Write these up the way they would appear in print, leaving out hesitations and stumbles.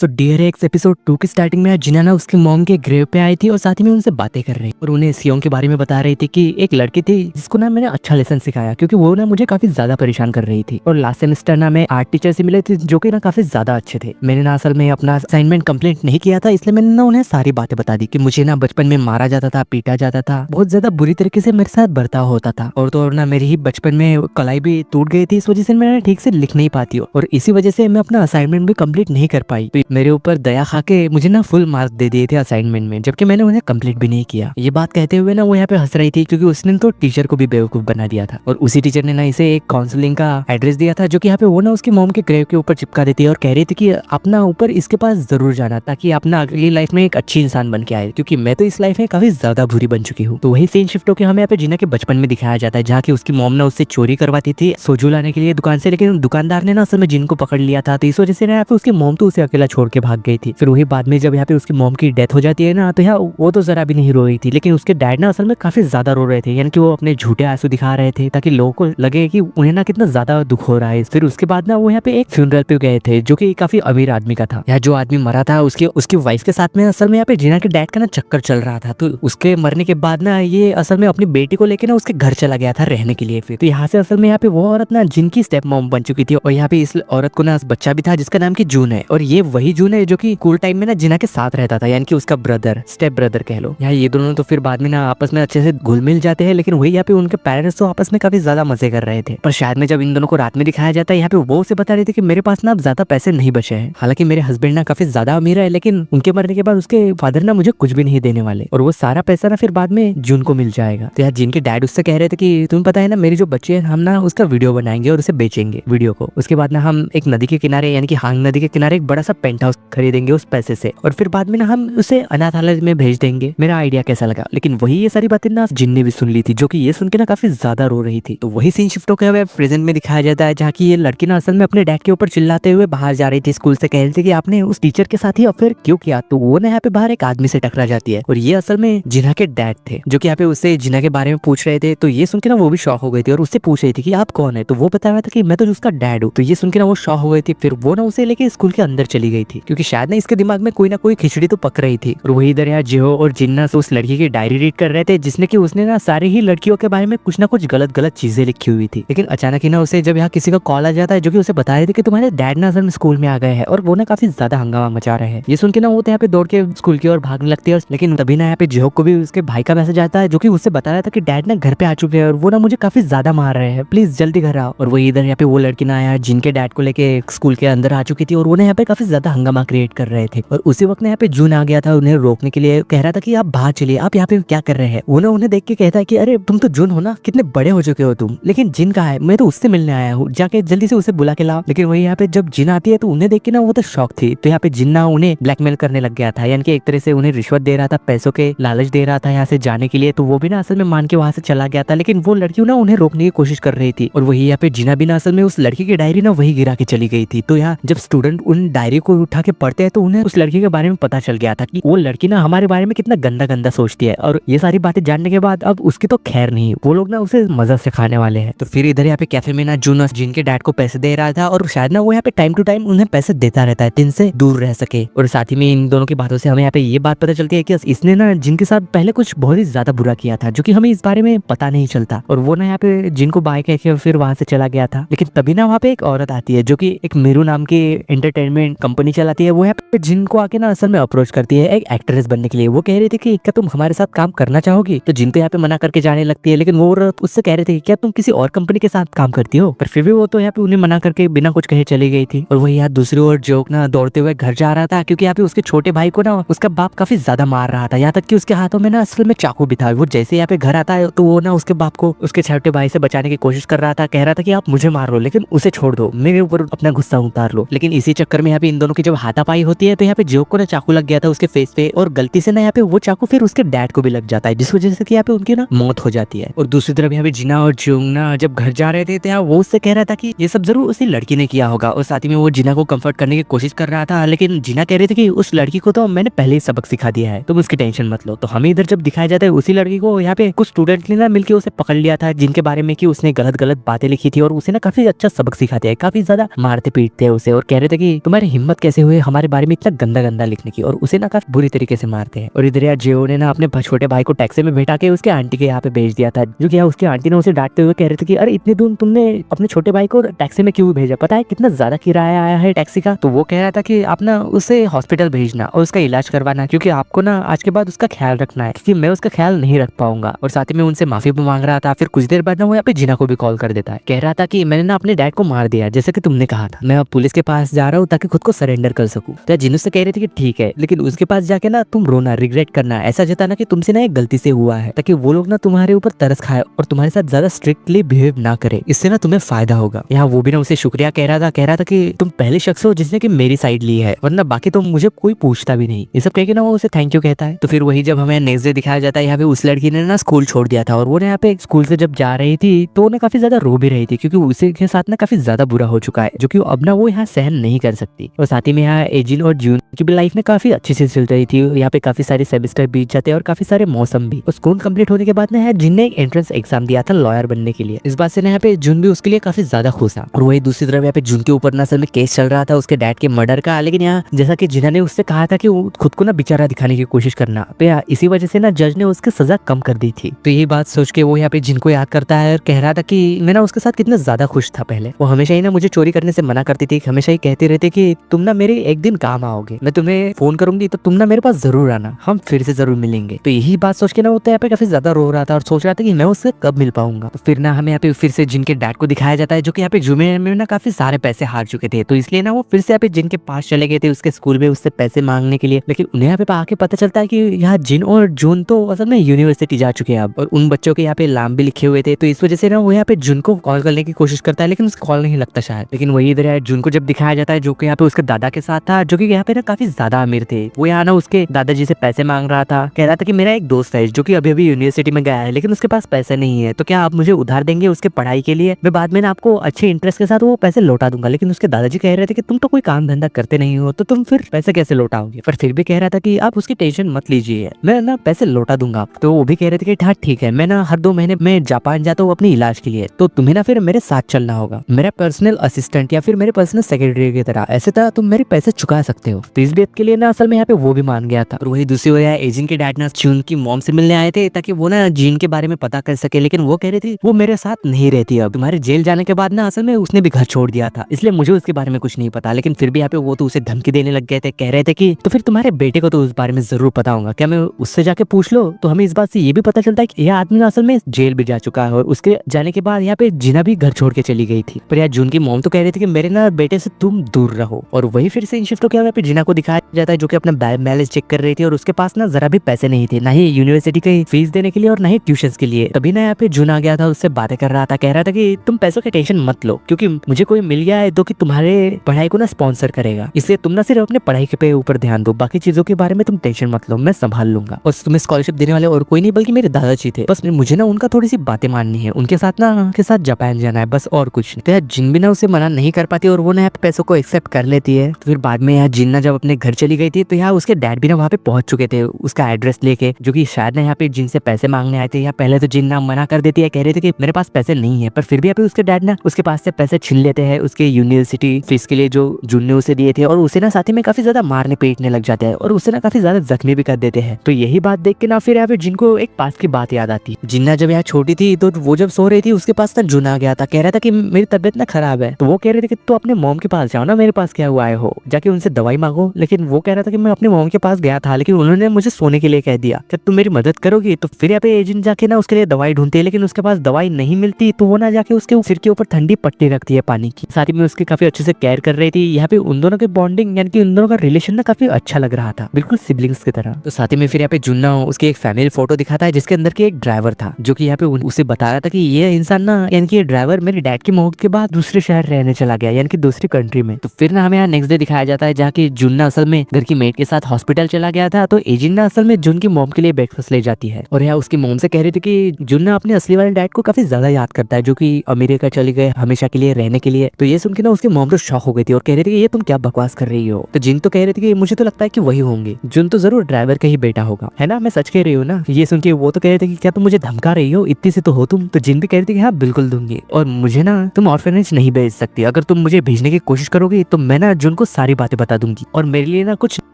So dear x episode 2 की starting में जिना ना उसकी मॉम के ग्रेव पे आई थी और साथ ही में उनसे बातें कर रही और उन्हें सियोंग के बारे में बता रही थी कि एक लड़की थी जिसको ना मैंने अच्छा लेसन सिखाया क्योंकि वो ना मुझे काफी ज्यादा परेशान कर रही थी। और लास्ट सेमेस्टर ना मैं आर्ट टीचर से मिले थे जो कि ना काफी ज्यादा अच्छे थे। मैंने ना असल में अपना असाइनमेंट कंप्लीट नहीं किया था, इसलिए मैंने ना उन्हें सारी बातें बता दी कि मुझे ना बचपन में मारा जाता था, पीटा जाता था, बहुत ज्यादा बुरी तरीके से मेरे साथ बर्ताव होता था। और तो और ना मेरी ही बचपन में कलाई भी टूट गई थी, इस वजह से मैं ठीक से लिख नहीं पाती हूँ और इसी वजह से मैं अपना असाइनमेंट भी कंप्लीट नहीं कर पाई। तो मेरे ऊपर दया खा के मुझे ना फुल मार्क्स दे दिए थे असाइनमेंट में, जबकि मैंने उन्हें कंप्लीट भी नहीं किया। ये बात कहते हुए ना वो यहाँ पे हंस रही थी क्योंकि उसने तो टीचर को भी बेवकूफ बना दिया था। और उसी टीचर ने ना इसे एक काउंसलिंग का एड्रेस दिया था जो कि यहाँ पे वो ना उसकी मॉम के ग्रेव के ऊपर चिपका देती है और कह रही थी कि अपना ऊपर इसके पास जरूर जाना ताकि अपना अगली लाइफ में एक अच्छी इंसान बन के आए, क्योंकि मैं तो इस लाइफ में काफी ज्यादा बुरी बन चुकी हूँ। तो वही सीन शिफ्ट होकर हमें यहाँ पे जिना के बचपन में दिखाया जाता है जहाँ की उसकी मॉम ना उससे चोरी करवाती थी सोजू लाने के लिए दुकान से, लेकिन दुकानदार ने ना असल में जिन को पकड़ लिया था। तो इस वजह से ना यहाँ पे उसकी मॉम तो उसे अकेला छोड़ के भाग गई थी। फिर वही बाद में जब यहाँ पे उसकी मॉम की डेथ हो जाती है ना, तो यहाँ वो तो जरा भी नहीं रो रही थी, लेकिन उसके डैड ना असल में काफी ज्यादा रो रहे थे, यानी कि वो अपने झूठे आंसू दिखा रहे थे ताकि लोगों को लगे कि उन्हें ना कितना ज्यादा दुख हो रहा है। फिर उसके बाद ना वो यहाँ पे एक फ्यूनरल पे गए थे जो कि काफी अमीर आदमी का था। यहाँ जो आदमी मरा था उसकी वाइफ के साथ में असल में यहाँ पे जिना के डैड का ना चक्कर चल रहा था। तो उसके मरने के बाद ना ये असल में अपनी बेटी को लेकर ना उसके घर चला गया था रहने के लिए। फिर तो यहाँ से असल में यहाँ पे वो औरत ना जिनकी स्टेप मॉम बन चुकी थी और यहाँ पे इस औरत को ना बच्चा भी था जिसका नाम की जून है। और ये वही जून है जो कि स्कूल टाइम में ना जिना के साथ रहता था, यानी कि उसका ब्रदर, स्टेप ब्रदर कह लो। यहाँ ये दोनों तो फिर बाद में ना आपस में अच्छे से घुल मिल जाते हैं, लेकिन वही यहाँ पे उनके पेरेंट्स तो आपस में काफी ज्यादा मजे कर रहे थे। पर शायद में जब इन दोनों को रात में दिखाया जाता है यहाँ पे वो उसे बता रहे थे कि मेरे पास ना अब ज्यादा पैसे नहीं बचे हैं, हालांकि मेरे हस्बैंड ना काफी ज्यादा अमीर है, लेकिन उनके मरने के बाद उसके फादर ना मुझे कुछ भी नहीं देने वाले और वो सारा पैसा ना फिर बाद में जून को मिल जाएगा। तो यार जिनके डैड उससे कह रहे थे कि तुम्हें पता है ना मेरी जो बच्ची है हम ना उसका वीडियो बनाएंगे और उसे बेचेंगे वीडियो को, उसके बाद ना हम एक नदी के किनारे यानी कि हांग नदी के किनारे एक बड़ा सा पेंट हाउस खरीदेंगे उस पैसे से और फिर बाद में ना हम उसे अनाथालय में भेज देंगे। मेरा आइडिया कैसा लगा? लेकिन वही ये सारी बातें ना जिन ने भी सुन ली थी जो कि ये सुन के ना काफी ज्यादा रो रही थी। तो वही सीन शिफ्ट होकर हमें प्रेजेंट में दिखाया जाता है जहाँ की ये लड़की ना असल में अपने डैड के ऊपर चिल्लाते हुए बाहर जा रही थी स्कूल से, कह रही थी कि आपने उस टीचर के साथ ही अफेयर क्यों किया। तो वो ना यहाँ पे बाहर एक आदमी से टकरा जाती है और ये असल में जिना के डैड थे जो कि यहाँ पे उससे जिना के बारे में पूछ रहे थे। तो ये सुन के ना वो भी शॉक हो गई थी और उससे पूछ रही थी कि आप कौन है। तो वो बता रहा था कि मैं तो उसका डैड हूँ। तो ये सुन के ना वो शॉक हो गई थी। फिर वो ना उसे लेके स्कूल के अंदर चली गई थी क्योंकि शायद ना इसके दिमाग में कोई ना कोई खिचड़ी तो पक रही थी। और वही इधर यहाँ जिहो और जिन्ना से उस लड़की की डायरी रीड कर रहे थे जिसने कि उसने ना सारी ही लड़कियों के बारे में कुछ ना कुछ गलत गलत चीजें लिखी हुई थी। लेकिन अचानक ही ना उसे जब यहाँ किसी का कॉल आ जाता है जो कि उसे बता रहे थे कि तुम्हारे डैड ना असल में स्कूल में आ गए हैं और वो ना काफी ज्यादा हंगामा मचा रहे हैं। ये सुन के ना वो तो यहाँ पे दौड़ के स्कूल की ओर भागने लगती है, लेकिन तभी ना यहाँ पे जिहो को भी उसके भाई का मैसेज आता है जो कि उससे बता रहा था कि डैड ना घर पे आ चुके हैं और वो ना मुझे काफी ज्यादा मार रहे हैं, प्लीज जल्दी घर आओ। और वही इधर यहाँ पे वो लड़की ना आया जिनके डैड को लेके स्कूल के अंदर आ चुकी थी और वो यहाँ पे काफी ज्यादा हंगामा क्रिएट कर रहे थे। और उसी वक्त यहाँ पे जून आ गया था उन्हें रोकने के लिए, कह रहा था कि आप बाहर चलिए, आप यहाँ पे क्या कर रहे हैं। वो ना उन्हें देख के कहता है कि अरे तुम तो जून हो ना, कितने बड़े हो चुके हो तुम, लेकिन जिन कहाँ है? मैं तो उससे मिलने आया हूँ, जाके जल्दी से उसे बुला के लाओ। लेकिन वही यहाँ पे जब जिन आती है तो उन्हें देख के ना वो तो शॉक थी। तो यहाँ पे जिन ना उन्हें ब्लैकमेल करने लग गया था, यानी कि एक तरह से उन्हें रिश्वत दे रहा था, पैसों के लालच दे रहा था यहाँ से जाने के लिए। तो वो भी ना असल में मान के वहां से चला गया था, लेकिन वो लड़की ना उन्हें रोकने की कोशिश कर रही थी। और वही यहाँ पे जिना भी ना असल में उस लड़की की डायरी ना वही गिरा के चली गई थी। तो यहाँ जब स्टूडेंट उन डायरी को उठा के पढ़ते हैं तो उन्हें उस लड़की के बारे में पता चल गया था कि वो लड़की ना हमारे बारे में कितना गंदा गंदा सोचती है। और ये सारी बातें जानने के बाद अब उसकी तो खैर नहीं, वो लोग ना उसे मजा से खाने वाले हैं। तो फिर इधर यहाँ पे कैफे में ना जून जिनके डैड को पैसे दे रहा था और शायद ना वो यहाँ पे टाइम टू टाइम उन्हें पैसे देता रहता है जिनसे दूर रह सके। और साथ ही में इन दोनों की बातों से हमें यहाँ पे ये बात पता चलती है कि इसने ना जिनके साथ पहले कुछ बहुत ही ज्यादा बुरा किया था जो कि हमें इस बारे में पता नहीं चलता। और वो ना यहाँ पे जिनको बाय कह के फिर वहां से चला गया था। लेकिन तभी ना वहाँ पे एक औरत आती है जो कि एक मीरू नाम की एंटरटेनमेंट कंपनी चलाती है। वो यहाँ पे जिनको आके ना असल में अप्रोच करती है एक एक्ट्रेस बनने के लिए। वो कह रही थी कि क्या तुम हमारे साथ काम करना चाहोगी? तो जिन तो यहाँ पे मना करके जाने लगती है, लेकिन वो औरत उससे कह रहे थे क्या तुम किसी और कंपनी के साथ काम करती हो? पर फिर भी वो तो यहाँ पे उन्हें मना करके बिना कुछ कहे चली गई थी। और वही यहाँ दूसरी ओर जोक ना दौड़ते हुए घर जा रहा था क्योंकि यहाँ पे उसके छोटे भाई को ना उसका बाप काफी ज्यादा मार रहा था, यहाँ तक कि उसके हाथों में ना असल में चाकू भी था। वो जैसे यहाँ पे घर आता है तो वो ना उसके बाप को उसके छोटे भाई से बचाने की कोशिश कर रहा था, कह रहा था कि आप मुझे मार लो लेकिन उसे छोड़ दो, मेरे ऊपर अपना गुस्सा उतार लो। लेकिन इसी चक्कर में यहाँ पे इन दोनों की जब हाथापाई होती है तो यहाँ पे जोक को ना चाकू लग गया था उसके फेस पे और गलती से ना यहाँ पे वो चाकू फिर उसके डैड को भी लग जाता है, जिस वजह से यहाँ पे उनकी ना मौत हो जाती है। और दूसरी तरफ यहाँ पे जिना और जोंगना जब घर जा रहे थे तो यहाँ वो उससे कह रहा था कि ये सब जरूर उसी लड़की ने किया होगा और साथ ही में वो जिना को कंफर्ट करने की कोशिश कर रहा था। लेकिन जिना कह रहे थे कि उस लड़की को तो मैंने पहले ही सबक सिखा दिया है, तुम उसकी टेंशन मत लो। तो हमें इधर जब दिखाया जाता है उसी लड़की को यहाँ पे कुछ स्टूडेंट ने ना मिलकर उसे पकड़ लिया था जिनके बारे में कि उसने गलत गलत बातें लिखी थी और उसे ना काफी अच्छा सबक सिखाते हैं, काफी ज्यादा मारते पीटते हैं उसे और कह रहे थे कि तुम्हारी हिम्मत कैसे हुए हमारे बारे में इतना गंदा गंदा लिखने की, और उसे ना काफी बुरी तरीके से मारते हैं। और इधर यार जियो ने ना अपने छोटे भाई को टैक्सी में बैठा के उसके आंटी के यहाँ पे भेज दिया था, जो कि यार उसकी आंटी ने उसे डांटते हुए कह रहे थे कि अरे इतने दूर तुमने अपने छोटे भाई को टैक्सी में क्यों भेजा, पता है कितना ज्यादा किराया आया है टैक्सी का। तो वो कह रहा था कि आप ना उसे हॉस्पिटल भेजना और उसका इलाज करवाना, क्योंकि आपको ना आज के बाद उसका ख्याल रखना है, क्योंकि मैं उसका ख्याल नहीं रख पाऊंगा। और साथ ही में उनसे माफी भी मांग रहा था। फिर कुछ देर बाद ना वो यहाँ पे जिना को भी कॉल कर देता है, कह रहा था कि मैंने ना अपने डैड को मार दिया जैसे कि तुमने कहा था, मैं अब पुलिस के पास जा रहा हूँ ताकि खुद को सरेंडर कर सकूं। तो जिन्नू से कह रहे थे कि ठीक है, लेकिन उसके पास जाके ना तुम रोना, रिग्रेट करना, ऐसा जताना कि तुमसे ना एक गलती से हुआ है, ताकि वो लोग ना तुम्हारे ऊपर तरस खाए और तुम्हारे साथ ज्यादा स्ट्रिक्टली बिहेव ना करे, इससे ना तुम्हें फायदा होगा। यहाँ वो भी ना उसे शुक्रिया कह रहा था कि तुम पहले शख्स हो जिसने कि मेरी साइड ली है, वरना बाकी तो मुझे कोई पूछता भी नहीं। ये सब कह के ना वो उसे थैंक यू कहता है। तो फिर वही जब हमें नेक्स्ट डे दिखाया जाता है, यहाँ पे उस लड़की ने ना स्कूल छोड़ दिया था और वो यहाँ पे स्कूल से जब जा रही थी तो उन्हें काफी ज्यादा रो भी रही थी, क्योंकि उसे के साथ ना काफी ज्यादा बुरा हो चुका है, जो कि अब ना वो यहाँ सहन नहीं कर सकती। और साथ ही में यहाँ एजिन और जून की भी लाइफ में काफी अच्छी से चल रही थी। यहाँ पे काफी सारे सेमेस्टर बीत जाते हैं और काफी सारे मौसम भी। और स्कूल कंप्लीट होने के बाद ना जिन ने एक एंट्रेंस एग्जाम दिया था लॉयर बनने के लिए, इस बात से ना यहाँ पे जून भी उसके लिए काफी ज्यादा खुश था। और वही दूसरी तरफ यहाँ पे जून के ऊपर ना असल में केस चल रहा था उसके डैड के मर्डर का, लेकिन यहाँ जैसा कि जिन्ना ने उससे कहा था कि वो खुद को ना बेचारा दिखाने की कोशिश करना, इसी वजह से ना जज ने उसकी सजा कम कर दी थी। तो यही बात सोच के वो यहाँ पे जिनको याद करता है और कह रहा था कि मैं ना उसके साथ कितना ज्यादा खुश था पहले। वो हमेशा ही ना मुझे चोरी करने से मना करती थी, हमेशा ही कहती रहती कि तुम ना मेरे एक दिन काम आओगे, मैं तुम्हें फोन करूंगी तो तुम ना मेरे पास जरूर आना, हम फिर से जरूर मिलेंगे। तो यही बात सोच के ना वो तो यहाँ पे काफी ज्यादा रो रहा था और सोच रहा था कि मैं उससे कब मिल पाऊंगा। तो फिर ना हमें यहाँ पे फिर से जिनके डैड को दिखाया जाता है, जो कि यहाँ पे जुमे में ना काफी सारे पैसे हार चुके थे, तो इसलिए ना वो फिर से यहाँ पे जिन के पास चले गए थे उसके स्कूल में उससे पैसे मांगने के लिए। लेकिन उन्हें यहाँ पे आके पता चलता है कि यहाँ जिन और जून तो असल में यूनिवर्सिटी जा चुके हैं अब, और उन बच्चों के यहाँ पे नाम भी लिखे हुए थे। तो इस वजह से ना वो यहाँ पे जून को कॉल करने की कोशिश करता है, लेकिन उसका कॉल नहीं लगता शायद। लेकिन वही इधर जून को जब दिखाया जाता है, जो कि यहाँ पे उसके दादा के साथ था, जो कि यहाँ पे ना काफी ज्यादा अमीर थे। वो यहाँ ना उसके दादाजी से पैसे मांग रहा था, कह रहा था कि मेरा एक दोस्त है जो कि अभी अभी यूनिवर्सिटी में गया है, लेकिन उसके पास पैसे नहीं है, तो क्या आप मुझे उधार देंगे उसके पढ़ाई के लिए, मैं बाद में ना आपको अच्छे इंटरेस्ट के साथ वो पैसे लौटा दूंगा। लेकिन उसके दादाजी कह रहे थे कि तुम तो कोई काम धंधा करते नहीं हो, तो तुम फिर पैसे कैसे लौटाओगे। पर फिर भी कह रहा था कि आप उसकी टेंशन मत लीजिए, मैं ना पैसे लौटा दूंगा। तो वो भी कह रहे थे कि हाँ ठीक है, मैं ना हर 2 महीने में जापान जाता हूँ अपने इलाज के लिए, तो तुम्हें ना फिर मेरे साथ चलना होगा, मेरा पर्सनल असिस्टेंट या फिर मेरे पर्सनल सेक्रेटरी की तरह, ऐसे तरह तुम मेरे पैसे चुका सकते हो। तो इस बात के लिए ना असल में यहाँ पे वो भी मान गया था। और वही दूसरी ओर एजिन के डैड ना जून की मॉम से मिलने आए थे ताकि वो ना जीन के बारे में पता कर सके, लेकिन वो कह रही थी वो मेरे साथ नहीं रहती, अब तुम्हारे जेल जाने के बाद ना असल में उसने भी घर छोड़ दिया था, इसलिए मुझे उसके बारे में कुछ नहीं पता। लेकिन फिर भी यहाँ पे वो तो उसे धमकी देने लग गए थे, कह रहे थे कि तो फिर तुम्हारे बेटे को तो उस बारे में जरूर पता होगा, क्या मैं उससे जाके पूछ लो। तो हमें इस बात से ये भी पता चलता है कि यह आदमी ना असल में जेल भी जा चुका है, और उसके जाने के बाद यहाँ पे जिना भी घर छोड़ के चली गई थी। पर यार जून की मॉम तो कह रही थी कि मेरे ना बेटे से तुम दूर रहो। और वही फिर से इन शिफ्ट होकर यहाँ पे जिना को दिखाया जाता है, जो कि अपना बैलेंस चेक कर रही थी और उसके पास ना जरा भी पैसे नहीं थे, ना ही यूनिवर्सिटी की फीस देने के लिए और ना ही ट्यूशन के लिए। तभी ना यहाँ पे जून आ गया था, उससे बातें कर रहा था, कह रहा था कि तुम पैसों की टेंशन मत लो, क्योंकि मुझे कोई मिल गया है जो कि तुम्हारे पढ़ाई को ना स्पॉन्सर करेगा, इसलिए तुम ना सिर्फ अपने पढ़ाई के ऊपर ध्यान दो, बाकी चीजों के बारे में तुम टेंशन मत लो, मैं संभाल लूंगा। और तुम्हें स्कॉलरशिप देने वाले और कोई नहीं बल्कि मेरे दादाजी थे, बस मुझे ना उनका थोड़ी सी बातें माननी है, उनके साथ जापान जाना है, बस और कुछ नहीं। तो यार जिन भी ना उसे मना नहीं कर पाती और वो ना यहाँ पे पैसों को एक्सेप्ट कर लेती है। तो फिर बाद में यहाँ जिन ना जब अपने घर चली गई थी, तो यहाँ उसके डैड भी ना वहाँ पे पहुंच चुके थे उसका एड्रेस लेके, जो कि शायद ना यहाँ पे जिन से पैसे मांगने आए थे। या पहले तो जिन ना मना कर देती है, कह रही थी कि मेरे पास पैसे नहीं है, पर फिर भी यहाँ पे उसके डैड ना उसके पास से पैसे छीन लेते हैं उसके यूनिवर्सिटी फीस के लिए जो जून ने उसे दिए थे, और उसे ना साथ ही में काफी ज्यादा मारने पीटने लग जाते हैं और उसे ना काफी ज्यादा जख्मी भी कर देते हैं। तो यही बात देख के ना फिर यहाँ पे जिनको एक पास की बात याद आती है। जिन्ना जब यहाँ छोटी थी तो वो जब सो रही थी उसके पास ना जून आ गया था, कह रहा था कि मेरी तबियत ना खराब है। तो वो कह रहे थे कि तू अपने मॉम के पास जाओ ना, मेरे पास क्या हुआ है हो, जाके उनसे दवाई मांगो। लेकिन वो कह रहा था कि मैं अपने मॉम के पास गया था, लेकिन उन्होंने मुझे सोने के लिए कह दिया, क्या तुम मेरी मदद करोगी। तो फिर यहाँ पे एजेंट जाके ना उसके लिए दवाई ढूंढते हैं, लेकिन उसके पास दवाई नहीं मिलती, तो वो ना जाके उसके सिर के ऊपर ठंडी पट्टी रखती है पानी की, साथ ही में उसकी काफी अच्छे से केयर कर रही थी। यहाँ पे उन दोनों के बॉन्डिंग यानी कि उन दोनों का रिलेशन ना काफी अच्छा लग रहा था, बिल्कुल सिबलिंग्स की तरह। तो साथ ही में फिर यहाँ पे जुन्ना उसकी एक फैमिली फोटो दिखाता है, जिसके अंदर के एक ड्राइवर था, जो कि यहाँ पे उसे बता रहा था कि ये इंसान ना यानी कि ये ड्राइवर मेरे डैड की मौत के बाद दूसरे शहर रहने चला गया, यानी कि दूसरी कंट्री में। तो फिर ना हमें यहाँ नेक्स्ट डे दिखाया जाता है, जहाँ की जुन जुन ना असल में घर की मेड के साथ हॉस्पिटल चला गया था, तो एजिन ना असल में जुन की मॉम के लिए ब्रेकफास्ट ले जाती है। और यहाँ उसकी मॉम से कह रही थी कि जुन ना अपने असली वाले डैड को काफी ज्यादा याद करता है, जो कि अमेरिका चले गए हमेशा के लिए रहने के लिए। तो ये सुन के ना उसकी मॉम तो शॉक हो गई थी और कह रही थी कि ये तुम क्या बकवास कर रही हो। तो जिन तो कह रही थी कि मुझे तो लगता है कि वही होंगे, जुन तो जरूर ड्राइवर का ही बेटा होगा, है ना, मैं सच कह रही हूँ ना। ये सुन के वो तो कह रहे थे कि क्या तुम मुझे धमका रही हो, इतनी से तो हो तुम। तो जिन भी कह रही थी कि हाँ बिल्कुल दूंगी, और मुझे ना तुम ऑर्फनेज नहीं भेज सकती, अगर तुम मुझे भेजने की कोशिश करोगी तो मैं ना जुन को सारी बातें बता दूंगी, और मेरे लिए ना कुछ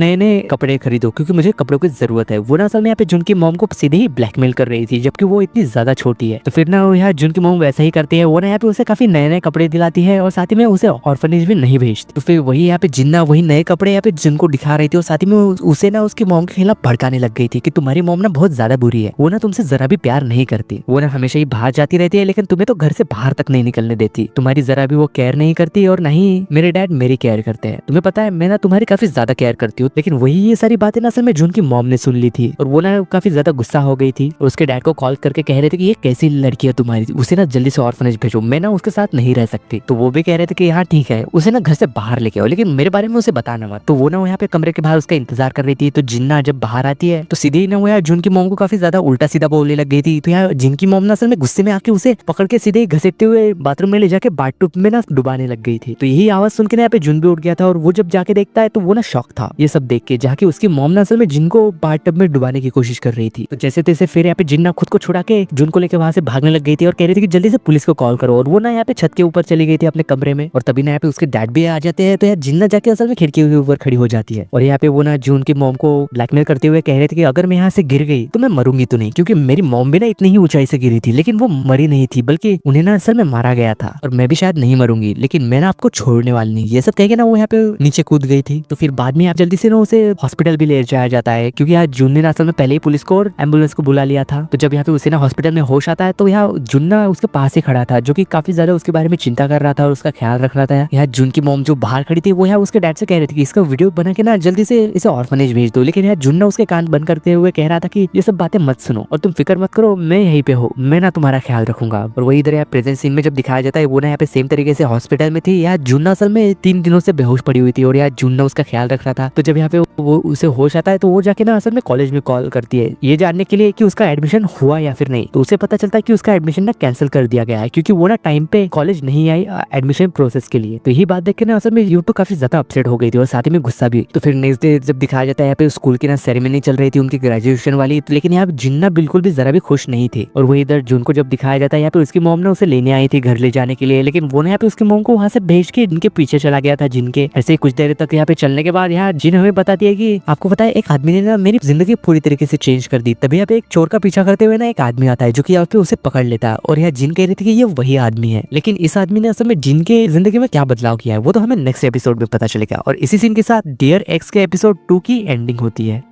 नए नए कपड़े खरीदो क्योंकि मुझे कपड़ों की जरूरत है। वो ना असल में यहाँ पे जुन की मॉम को सीधे ही ब्लैकमेल कर रही थी, जबकि वो इतनी ज्यादा छोटी है। तो फिर ना यहाँ जुन की मॉम वैसा ही करती है, वो ना यहाँ पे उसे काफी नए नए कपड़े दिलाती है और साथ ही में उसे ऑर्फनेज भी नहीं भेजती। तो फिर वही यहाँ पे जिन्ना वही नए कपड़े यहाँ पे जुन को दिखा रही थी, और साथ ही में उसे ना उसकी मॉम के खिलाफ भड़काने लग गई थी कि तुम्हारी मॉम ना बहुत ज्यादा बुरी है, वो ना तुमसे जरा भी प्यार नहीं करती, वो ना हमेशा ही बाहर जाती रहती है लेकिन तुम्हें तो घर से बाहर तक नहीं निकलने देती, तुम्हारी जरा भी वो केयर नहीं करती और नहीं मेरे डैड मेरी केयर करते हैं। तुम्हें पता है मैं ना तुम्हारी काफी ज्यादा केयर करती हूँ। लेकिन वही ये सारी बातें ना असल में जुन की मॉम ने सुन ली थी और वो ना काफी ज्यादा गुस्सा हो गई थी और उसके डैड को कॉल करके कह रहे थे कि ये कैसी लड़की है तुम्हारी, उसे ना जल्दी से ऑर्फनेज भेजो, मैं ना उसके साथ नहीं रह सकती। तो वो भी कह रहे थे कि हाँ ठीक है, उसे ना घर से बाहर लेके आओ लेकिन मेरे बारे में उसे बताना मत। तो वो ना यहाँ पे कमरे के बाहर उसका इंतजार कर रही थी। तो जिन्ना जब बाहर आती है तो सीधे ही ना वो यार जुन की मॉम को काफी ज्यादा उल्टा सीधा बोलने लग गई थी। तो यार जिन की मॉम ना असल में गुस्से में आके उसे पकड़ के सीधे घसीटते हुए बाथरूम में ले जाके बाथटब में ना डुबाने लग गई थी। तो यही आवाज सुन के ना यहाँ पे जुन भी उठ गया था और वो जब जाके देखता है तो वो ना शॉक था ये सब देख के, जाके उसकी मॉम ना असल में जिन को बाथटब में डुबाने की कोशिश कर रही थी। तो जैसे तैसे फिर यहाँ पे जिन्ना खुद को छुड़ा के जुन को लेकर वहां से भागने लग गई थी और कह रही थी कि जल्दी से पुलिस को कॉल करो। और वो ना यहाँ पे छत के ऊपर चली गई थी अपने कमरे में, और तभी ना यहाँ पे उसके डैड भी आ जाते हैं। तो यार जिन्ना जाके असल में खिड़की के ऊपर खड़ी हो जाती है और यहाँ पे वो ना जून की मॉम को ब्लैकमेल करते हुए कह रहे थे कि अगर मैं यहाँ से गिर गई तो मैं मरूंगी तो नहीं, क्योंकि मेरी मॉम भी ना इतनी ही ऊंचाई से गिरी थी लेकिन वो मरी नहीं थी, बल्कि उन्हें ना असल में मारा गया था, और मैं भी शायद नहीं मरूंगी लेकिन मैं ना आपको छोड़ने वाली नहीं। ये सब कह के ना वो यहाँ पे नीचे कूद गई थी। तो फिर बाद में आप जल्दी से ना उसे हॉस्पिटल भी ले जाया जाता है, क्योंकि यहाँ जून ने असल में पहले ही पुलिस को और एम्बुलेंस को बुला लिया था। तो जब यहाँ पे उसे ना हॉस्पिटल में होश आता है तो यहाँ जून ना उसके पास ही खड़ा था, जो कि काफी ज्यादा उसके बारे में चिंता कर रहा था और उसका ख्याल रख रहा था। यहाँ जून की मॉम जो बाहर खड़ी थी वो यहाँ उसके डैड से कह रही थी कि इसका वीडियो बना के ना जल्दी से इसे ऑर्फनेज भेज दो, लेकिन यहाँ जून ना उसके कान बंद करते हुए कह रहा था कि ये सब बातें मत सुनो और तुम फिक्र मत करो, मैं यहीं पे हूँ, मैं ना तुम्हारा ख्याल रखूंगा। और वही इधर यहाँ प्रेजेंट सीन में जब दिखाया जाता है वो ना यहाँ पे सेम तरीके से हॉस्पिटल में थी। यहाँ जून असल में 3 दिनों से बेहोश पड़ी हुई थी और यहाँ जून उसका ख्याल रख रहा था। तो जब यहाँ पे वो उसे होश आता है तो वो जाके ना असल में कॉलेज में कॉल करती है ये जानने के लिए कि उसका एडमिशन हुआ या फिर नहीं। तो उसे पता चलता है कि उसका एडमिशन ना कैंसिल कर दिया गया है, क्योंकि वो ना टाइम पे कॉलेज नहीं आई एडमिशन प्रोसेस के लिए। तो यही बात देख के ना असल में यूट्यूब काफी ज्यादा अपसेट हो गई थी और साथ ही में गुस्सा भी। तो फिर नेक्स्ट डे जब दिखाया जाता है यहाँ पे स्कूल की ना सेरेमनी चल रही थी उनकी ग्रेजुएशन वाली, लेकिन यहाँ जिन्ना बिल्कुल भी जरा भी खुश नहीं थे। और वही इधर जून को जब दिखाया जाता है यहाँ पे उसकी मॉम ने उसे लेने आई थी घर ले जाने के लिए, लेकिन वो ना यहाँ पे उसकी मॉम को वहां से भेज के इनके पीछे चला गया था। जिनके ऐसे कुछ देर तक यहाँ पे चलने के बाद यहाँ जिन हमें बताती है कि आपको पता है एक आदमी ने ना मेरी जिंदगी पूरी तरीके से चेंज कर दी। तभी यहाँ पे एक चोर का पीछा करते हुए ना एक आदमी आता है जो कि यहाँ पे उसे पकड़ लेता है, और यहाँ जिन कह रही थी कि ये वही आदमी है, लेकिन इस आदमी ने असल में जिन के जिंदगी में क्या बदलाव किया है वो तो हमें नेक्स्ट एपिसोड में पता चलेगा। और इसी सीन के साथ डियर एक्स के एपिसोड 2 की एंडिंग होती है।